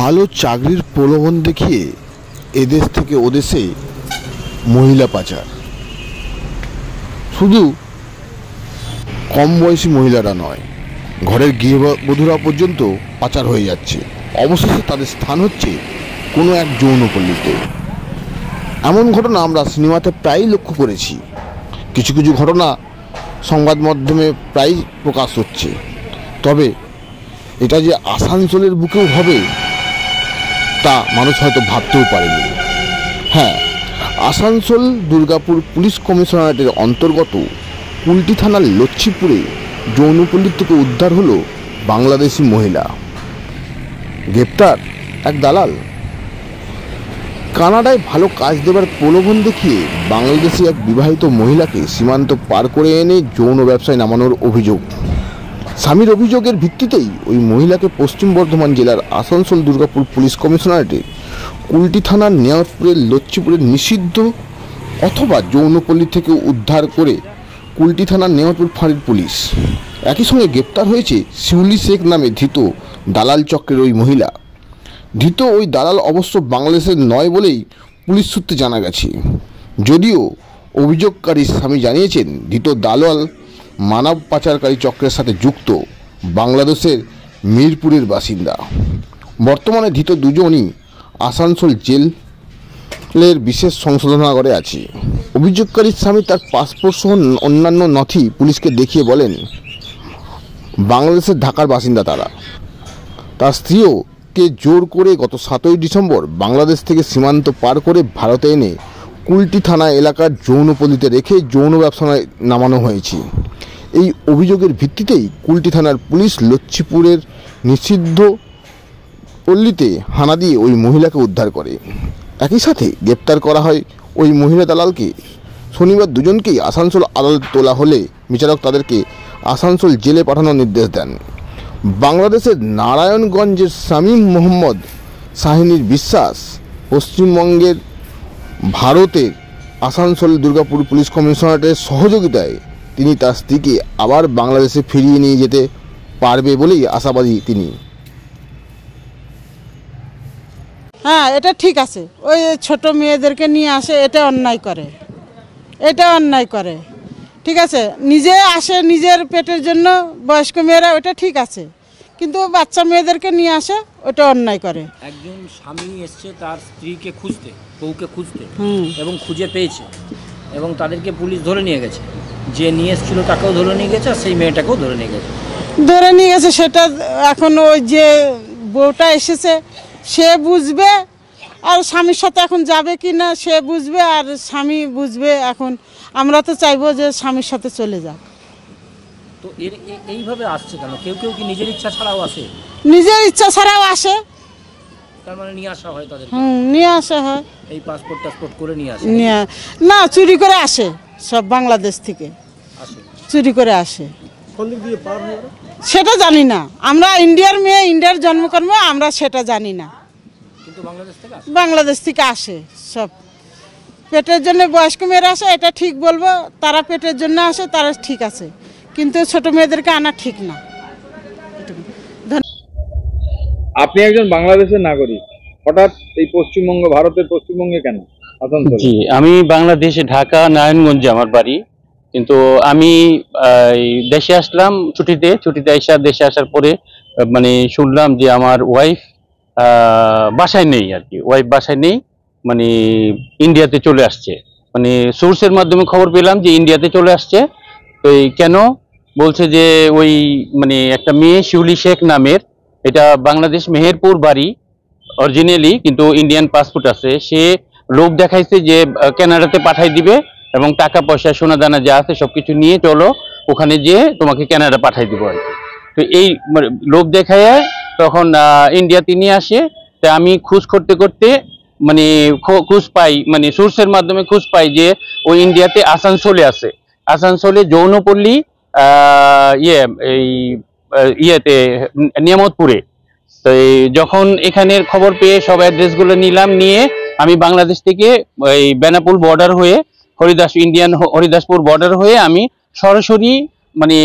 ভালো চাকরির প্রলোভন দেখিয়ে এদেশ থেকে ওদেশে মহিলা পাচার। শুধু কম বয়সী মহিলারা নয়, ঘরের গৃহবধূরা পর্যন্ত পাচার হয়ে যাচ্ছে। অবশেষে তাদের স্থান হচ্ছে কোনো এক যৌনপল্লীতে। এমন ঘটনা আমরা সিনেমাতে প্রায়ই লক্ষ্য করেছি। কিছু কিছু ঘটনা সংবাদ মাধ্যমে প্রায় প্রকাশ হচ্ছে। তবে এটা যে আসানসোলের বুকেও হবে তা মানুষ হয়তো ভাবতেও পারেনি। হ্যাঁ, আসানসোল দুর্গাপুর পুলিশ কমিশনারেটের অন্তর্গত কুলটি থানার লচ্ছিপুরে যৌনপল্লী থেকে উদ্ধার হলো বাংলাদেশি মহিলা। গ্রেপ্তার এক দালাল। কানাডায় ভালো কাজ দেবার প্রলোভন দেখিয়ে বাংলাদেশি এক বিবাহিত মহিলাকে সীমান্ত পার করে এনে যৌন ব্যবসায় নামানোর অভিযোগ। স্বামীর অভিযোগের ভিত্তিতেই ওই মহিলাকে পশ্চিম বর্ধমান জেলার আসানসোল দুর্গাপুর পুলিশ কমিশনারেটের কুলটি থানার নিয়ামতপুরের লচ্ছিপুরের নিষিদ্ধ অথবা যৌনপল্লী থেকে উদ্ধার করে কুলটি থানার নিয়ামতপুর ফাঁড়ির পুলিশ। একই সঙ্গে গ্রেপ্তার হয়েছে শিউলি শেখ নামে ধৃত দালাল চক্রের ওই মহিলা। ধৃত ওই দালাল অবশ্য বাংলাদেশের নয় বলেই পুলিশ সূত্রে জানা গেছে। যদিও অভিযোগকারী স্বামী জানিয়েছেন ধৃত দালাল মানব পাচারকারী চক্রের সাথে যুক্ত, বাংলাদেশের মিরপুরের বাসিন্দা। বর্তমানে ধৃত দুজনই আসানসোল জেলের বিশেষ সংশোধনাগারে আছে। অভিযোগকারী স্বামী তার পাসপোর্ট সহ অন্যান্য নথি পুলিশকে দেখিয়ে বলেন বাংলাদেশের ঢাকার বাসিন্দা তারা। তার স্ত্রীও কে জোর করে গত 7ই ডিসেম্বর বাংলাদেশ থেকে সীমান্ত পার করে ভারতে এনে কুলটি থানা এলাকার যৌনপল্লীতে রেখে যৌন ব্যবসায় নামানো হয়েছে। এই অভিযোগের ভিত্তিতেই কুলটি থানার পুলিশ লচ্ছিপুরের নিষিদ্ধ পল্লীতে হানা দিয়ে ওই মহিলাকে উদ্ধার করে। একই সাথে গ্রেপ্তার করা হয় ওই মহিলা দালালকে। শনিবার দুজনকেই আসানসোল আদালতে তোলা হলে বিচারক তাদেরকে আসানসোল জেলে পাঠানোর নির্দেশ দেন। বাংলাদেশের নারায়ণগঞ্জের শামীম মোহাম্মদ শাহিনীর বিশ্বাস পশ্চিমবঙ্গের ভারতের আসানসোল দুর্গাপুর পুলিশ কমিশনারেটের সহযোগিতায় তিনি তার স্ত্রীকে আবার বাংলাদেশে ফিরিয়ে নিয়ে যেতে পারবে বলেই আশাবাদী তিনি। হ্যাঁ, এটা ঠিক আছে। ওই ছোট মেয়েদেরকে নিয়ে আসে, এটা অন্যায় করে। ঠিক আছে, নিজে আসে নিজের পেটের জন্য, বয়স্ক মেয়েরা, ওটা ঠিক আছে, কিন্তু বাচ্চা মেয়েদেরকে নিয়ে আসে, ওটা অন্যায় করে। একজন স্বামী এসছে তার স্ত্রীকে খুঁজতে, বউকে খুঁজতে, এবং খুঁজে পেয়েছে এবং তাদেরকে পুলিশ ধরে নিয়ে গেছে। যে নিয়ে এসেছিল তাকেও ধরে নিয়ে গেছে, আর সেই মেয়েটাকেও ধরে নিয়ে গেছে। সেটা এখন ওই যে বউটা এসেছে সে বুঝবে, আর স্বামীর সাথে এখন যাবে কি না সে বুঝবে, আর স্বামী বুঝবে। এখন আমরা তো চাইবো যে স্বামীর সাথে চলে যাক। তো এইভাবে আসছে কেন? কেউ কেউ কি নিজের ইচ্ছা ছাড়াও আসে? নিজের ইচ্ছা ছাড়াও আসে, তার মানে নিয়ে আসা হয় তাদের। নিয়ে আসা হয়। এই পাসপোর্ট করে নিয়ে আসে না, চুরি করে আসে, সব বাংলাদেশ থেকে চুরি করে আসে। সেটা জানি না আমরা, ইন্ডিয়ার মেয়ে, ইন্ডিয়ার জন্মকর্ম, আমরা সেটা জানি না। কিন্তু বাংলাদেশ থেকে আসে সব। পেটের জন্য বয়স্ক মেয়েরা আসে, এটা ঠিক বলবো। তারা পেটের জন্য আসে, তারা ঠিক আছে, কিন্তু ছোট মেয়েদেরকে আনা ঠিক না। আপনি একজন বাংলাদেশের নাগরিক, হঠাৎ এই পশ্চিমবঙ্গ, ভারতের পশ্চিমবঙ্গে কেন? জি, আমি বাংলাদেশে ঢাকা নারায়ণগঞ্জে আমার বাড়ি, কিন্তু আমি দেশে আসলাম ছুটিতে দেশে আসার পরে মানে শুনলাম যে আমার ওয়াইফ বাসায় নেই, আর কি ওয়াইফ বাসায় নেই, মানে ইন্ডিয়াতে চলে আসছে। মানে সোর্সের মাধ্যমে খবর পেলাম যে ইন্ডিয়াতে চলে আসছে। তো কেন বলছে যে ওই মানে একটা মেয়ে শিউলি শেখ নামের, এটা বাংলাদেশ মেহেরপুর বাড়ি অরিজিনালি, কিন্তু ইন্ডিয়ান পাসপোর্ট আছে। সে লোক দেখাইছে যে কানাডাতে পাঠাই দিবে এবং টাকা পয়সা সোনা দানা যা আছে সবকিছু নিয়ে চলো, ওখানে যেয়ে তোমাকে কানাডা পাঠাই দিব আর কি। তো এই লোক দেখায় তখন ইন্ডিয়াতে নিয়ে আসে। তা আমি খোঁজ করতে করতে মানে খোঁজ পাই, মানে সোর্সের মাধ্যমে খোঁজ পাই যে ওই ইন্ডিয়াতে আসানসোলে আছে, আসানসোলে যৌনপল্লী ইয়েতে নিয়ামতপুরে। তো যখন এখানের খবর পেয়ে সব অ্যাড্রেসগুলো নিয়ে আমি বাংলাদেশ থেকে ওই বেনাপুল বর্ডার হয়ে হরিদাসপুর বর্ডার হয়ে আমি সরাসরি মানে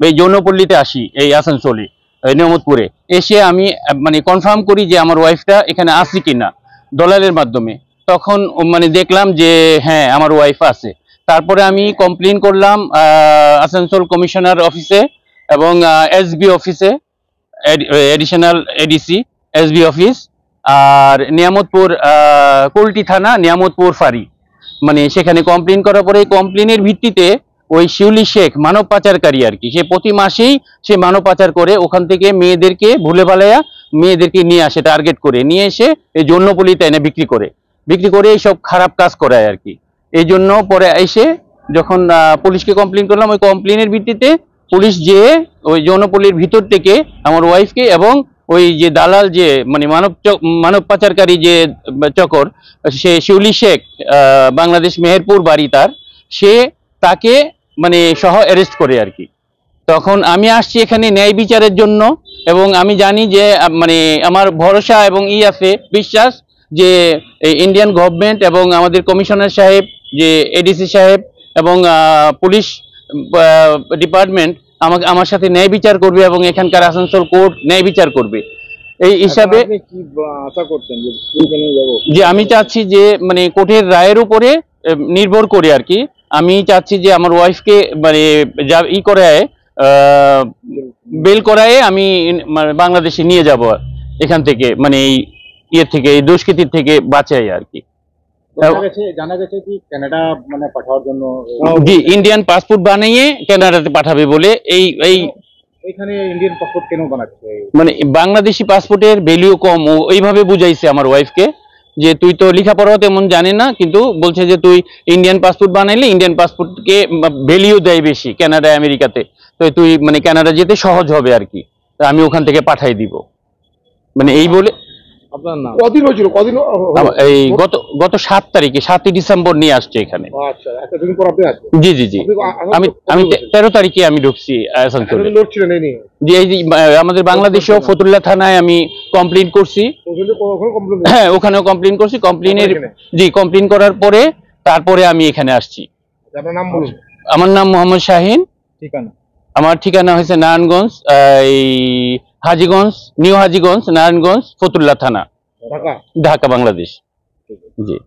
এই যৌনপল্লীতে আসি, এই আসানসোলে। নিয়ামতপুরে। এসে আমি মানে কনফার্ম করি যে আমার ওয়াইফটা এখানে আছে কিনা দলালের মাধ্যমে। তখন মানে দেখলাম যে হ্যাঁ আমার ওয়াইফ আছে। তারপরে আমি কমপ্লেন করলাম আসানসোল কমিশনার অফিসে এবং এসবি অফিসে, এডিশনাল এডিসি এসবি অফিস, আর নিয়ামতপুর কুলটি থানা নিয়ামতপুর ফাঁড়ি, মানে সেখানে কমপ্লেন করার পরে কমপ্লেনের ভিত্তিতে ওই শিউলি শেখ মানব পাচারকারী আর কি, সে প্রতি মাসেই সে মানব পাচার করে ওখান থেকে মেয়েদেরকে ভুলে ভালাইয়া মেয়েদেরকে নিয়ে আসে, টার্গেট করে নিয়ে এসে এই যৌনপল্লীতে এনে বিক্রি করে এইসব খারাপ কাজ করায় আর কি। এই জন্য পরে এসে যখন পুলিশকে কমপ্লেন করলাম, ওই কমপ্লেনের ভিত্তিতে পুলিশ যে ওই যৌনপল্লীর ভিতর থেকে আমার ওয়াইফকে এবং ওই যে দালাল যে মানে মানব পাচারকারী যে চকর, সে শিউলি শেখ, বাংলাদেশ মেহেরপুর বাড়ি তার, সে তাকে মানে সহ অ্যারেস্ট করে আর কি। তখন আমি আসছি এখানে ন্যায় বিচারের জন্য, এবং আমি জানি যে মানে আমার ভরসা এবং আছে বিশ্বাস যে ইন্ডিয়ান গভর্নমেন্ট এবং আমাদের কমিশনার সাহেব, যে এডিসি সাহেব এবং পুলিশ ডিপার্টমেন্ট আমার সাথে ন্যায় বিচার করবে এবং এখানকার আসানসোল কোর্ট ন্যায় বিচার করবে। এই হিসাবে আপনি কি আশা করছেন যে আমি চাচ্ছি যে মানে কোর্টের রায়ের উপরে নির্ভর করে আর কি, আমি চাচ্ছি যে আমার ওয়াইফকে মানে যা করায় বেল করায় আমি মানে বাংলাদেশে নিয়ে যাব এখান থেকে, মানে এই থেকে এই দুষ্কৃতির থেকে বাঁচাই আর কি। জানা গেছে কি কানাডা মানে পাঠানোর জন্য জি ইন্ডিয়ান পাসপোর্ট বানিয়ে কানাডাতে পাঠাবে বলে। এখানে ইন্ডিয়ান পাসপোর্ট কেন বানাচ্ছে? মানে বাংলাদেশি পাসপোর্টের ভ্যালু কম, এইভাবে বুঝাইছে আমার ওয়াইফকে যে তুই তো লেখাপড়া তেমন জানে না, কিন্তু বলছে যে তুই ইন্ডিয়ান পাসপোর্ট বানাইলে ইন্ডিয়ান পাসপোর্টকে ভ্যালু দেয় বেশি কানাডা আমেরিকাতে, তো তুই মানে কানাডা যেতে সহজ হবে আর কি, আমি ওখান থেকে পাঠাই দিব, মানে এই বলে। আপনার নাম? কদিন হয়েছিল? এই গত 7 তারিখে 7ই ডিসেম্বর নিয়ে আসছে এখানে। আচ্ছা, একটা দিন পর আপনি আসবেন? জি জি জি, আমি 13 তারিখে আমি ঢুকছি আসানসোলে। লোড ছিলেন এই নিয়ে? জি এই আমাদের বাংলাদেশেও ফতুল্লা থানায় আমি কমপ্লেন করছি, হ্যাঁ ওখানেও কমপ্লেন করছি। কমপ্লেন করার পরে তারপরে আমি এখানে আসছি। আপনার নাম বলুন। আমার নাম মোহাম্মদ শাহিন। ঠিকানা? আমার ঠিকানা হয়েছে নারায়ণগঞ্জ, এই হাজীগঞ্জ, নিউ হাজীগঞ্জ, নারায়ণগঞ্জ, ফতুল্লা থানা, ঢাকা, বাংলাদেশ। জি।